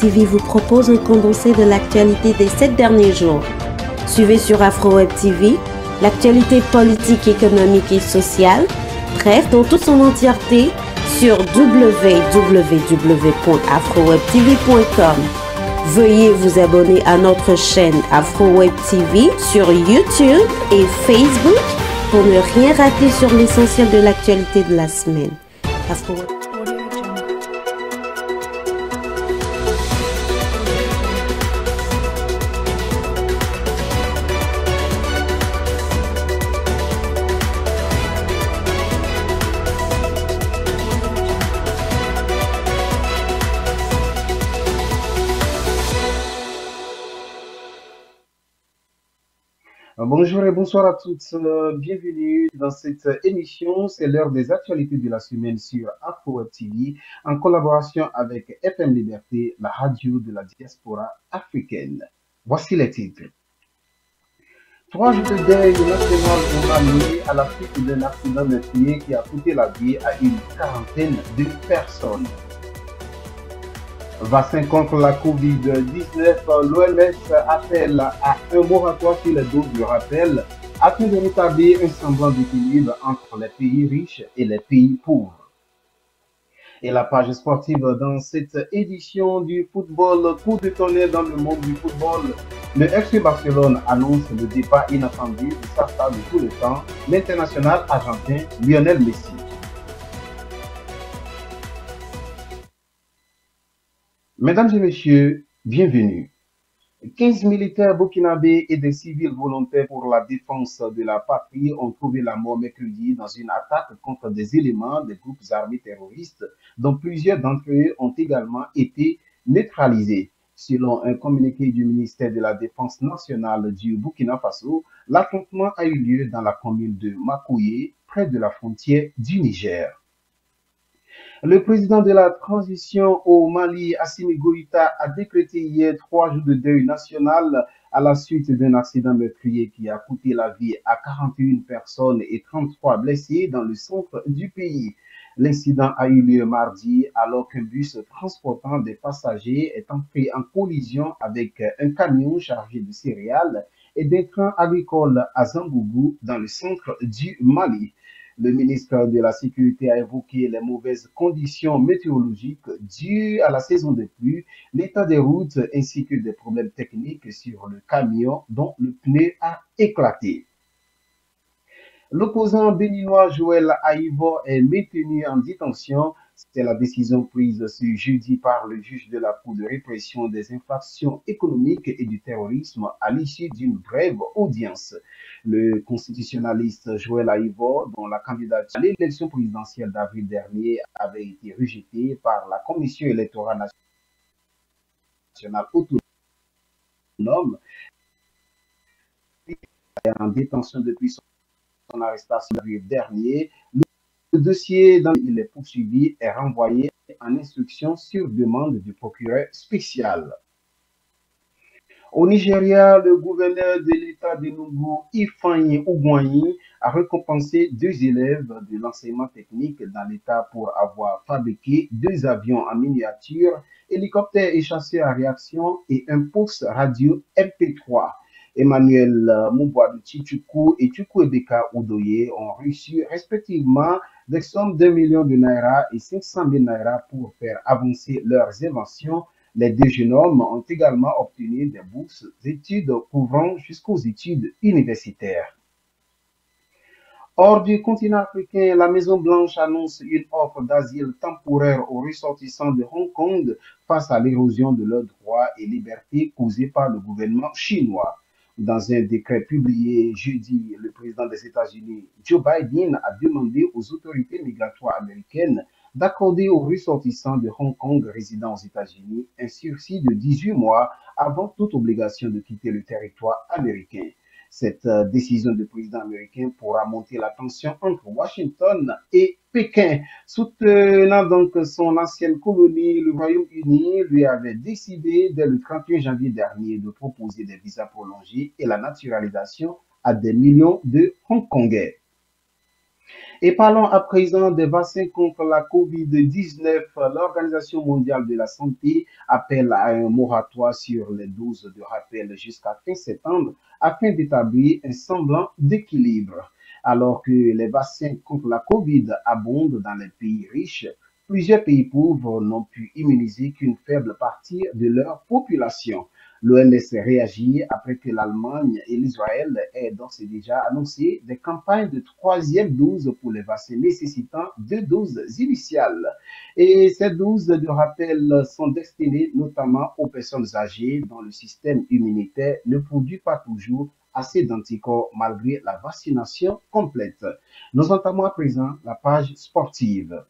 TV vous propose un condensé de l'actualité des 7 derniers jours. Suivez sur AfroWeb TV l'actualité politique, économique et sociale, bref, dans toute son entièreté sur www.afrowebtv.com. Veuillez vous abonner à notre chaîne AfroWeb TV sur YouTube et Facebook pour ne rien rater sur l'essentiel de l'actualité de la semaine. AfroWeb. Bonjour et bonsoir à toutes. Bienvenue dans cette émission. C'est l'heure des actualités de la semaine sur AfroWeb TV en collaboration avec FM Liberté, la radio de la diaspora africaine. Voici les titres. 3 jours de deuil national ont amené à la suite d'un accident meurtrier qui a coûté la vie à une quarantaine de personnes. Vaccin contre la COVID-19, l'OMS appelle à un moratoire sur les doses de rappel afin de rétablir un semblant d'équilibre entre les pays riches et les pays pauvres. Et la page sportive dans cette édition du football, coup de tonnerre dans le monde du football. Le FC Barcelone annonce le départ inattendu de sa star de tout le temps, l'international argentin Lionel Messi. Mesdames et messieurs, bienvenue. 15 militaires burkinabés et des civils volontaires pour la défense de la patrie ont trouvé la mort mercredi dans une attaque contre des éléments des groupes armés terroristes, dont plusieurs d'entre eux ont également été neutralisés. Selon un communiqué du ministère de la Défense nationale du Burkina Faso, l'affrontement a eu lieu dans la commune de Makoye, près de la frontière du Niger. Le président de la transition au Mali, Assimi Goïta, a décrété hier 3 jours de deuil national à la suite d'un accident meurtrier qui a coûté la vie à 41 personnes et 33 blessés dans le centre du pays. L'incident a eu lieu mardi alors qu'un bus transportant des passagers est entré en collision avec un camion chargé de céréales et d'intrants agricoles à Zangougou dans le centre du Mali. Le ministre de la Sécurité a évoqué les mauvaises conditions météorologiques dues à la saison des pluies, l'état des routes ainsi que des problèmes techniques sur le camion dont le pneu a éclaté. L'opposant béninois Joël Aïvo est maintenu en détention. C'est la décision prise ce jeudi par le juge de la Cour de répression des infractions économiques et du terrorisme à l'issue d'une brève audience. Le constitutionnaliste Joël Aïvo, dont la candidature à l'élection présidentielle d'avril dernier avait été rejetée par la Commission électorale nationale autonome, est en détention depuis son arrestation d'avril dernier. Le dossier dans lequel il est poursuivi est renvoyé en instruction sur demande du procureur spécial. Au Nigeria, le gouverneur de l'État d'Enugu, Ifeanyi Ugwuanyi, a récompensé 2 élèves de l'enseignement technique dans l'État pour avoir fabriqué 2 avions en miniature, hélicoptères et chasseurs à réaction et un poste radio MP3. Emmanuel Mubwaduchi Chukwu et Chukwuemeka Udoye ont reçu respectivement des sommes d'1 million de naira et 500 000 naira pour faire avancer leurs inventions. Les 2 jeunes hommes ont également obtenu des bourses d'études couvrant jusqu'aux études universitaires. Hors du continent africain, la Maison-Blanche annonce une offre d'asile temporaire aux ressortissants de Hong Kong face à l'érosion de leurs droits et libertés causée par le gouvernement chinois. Dans un décret publié jeudi, le président des États-Unis, Joe Biden, a demandé aux autorités migratoires américaines d'accorder aux ressortissants de Hong Kong résidant aux États-Unis un sursis de 18 mois avant toute obligation de quitter le territoire américain. Cette décision du président américain pourra monter la tension entre Washington et Pékin. Soutenant donc son ancienne colonie, le Royaume-Uni lui avait décidé dès le 31 janvier dernier de proposer des visas prolongés et la naturalisation à des millions de Hongkongais. Et parlons à présent des vaccins contre la COVID-19. L'Organisation mondiale de la santé appelle à un moratoire sur les doses de rappel jusqu'à fin septembre afin d'établir un semblant d'équilibre. Alors que les vaccins contre la COVID abondent dans les pays riches, plusieurs pays pauvres n'ont pu immuniser qu'une faible partie de leur population. L'OMS réagit après que l'Allemagne et l'Israël aient d'ores et déjà annoncé des campagnes de troisième dose pour les vaccins nécessitant deux doses initiales. Et ces doses de rappel sont destinées notamment aux personnes âgées dont le système immunitaire ne produit pas toujours assez d'anticorps malgré la vaccination complète. Nous entamons à présent la page sportive.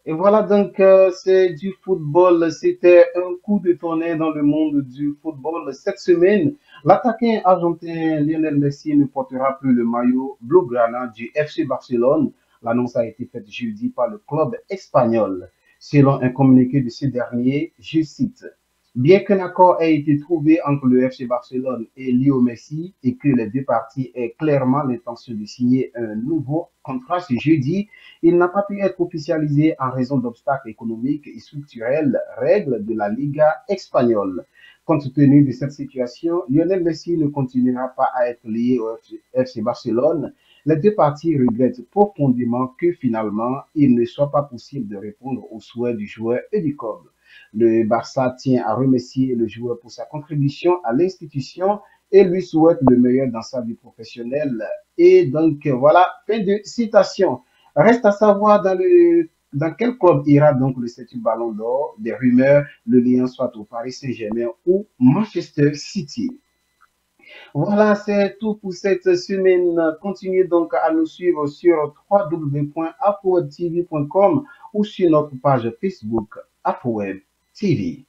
Et voilà donc, c'est du football. C'était un coup de tonnerre dans le monde du football. Cette semaine, l'attaquant argentin Lionel Messi ne portera plus le maillot blaugrana du FC Barcelone. L'annonce a été faite jeudi par le club espagnol. Selon un communiqué de ce dernier, je cite, bien qu'un accord ait été trouvé entre le FC Barcelone et Lionel Messi et que les deux parties aient clairement l'intention de signer un nouveau contrat ce jeudi, il n'a pas pu être officialisé en raison d'obstacles économiques et structurels, règles de la Liga espagnole. Compte tenu de cette situation, Lionel Messi ne continuera pas à être lié au FC Barcelone. Les deux parties regrettent profondément que finalement, il ne soit pas possible de répondre aux souhaits du joueur et du club. Le Barça tient à remercier le joueur pour sa contribution à l'institution et lui souhaite le meilleur dans sa vie professionnelle. Et donc, voilà, fin de citation. Reste à savoir dans quel club ira donc le statut Ballon d'Or. Des rumeurs, le lien soit au Paris Saint-Germain ou Manchester City. Voilà, c'est tout pour cette semaine. Continuez donc à nous suivre sur www.afrowebtv.com ou sur notre page Facebook AfroWeb TV.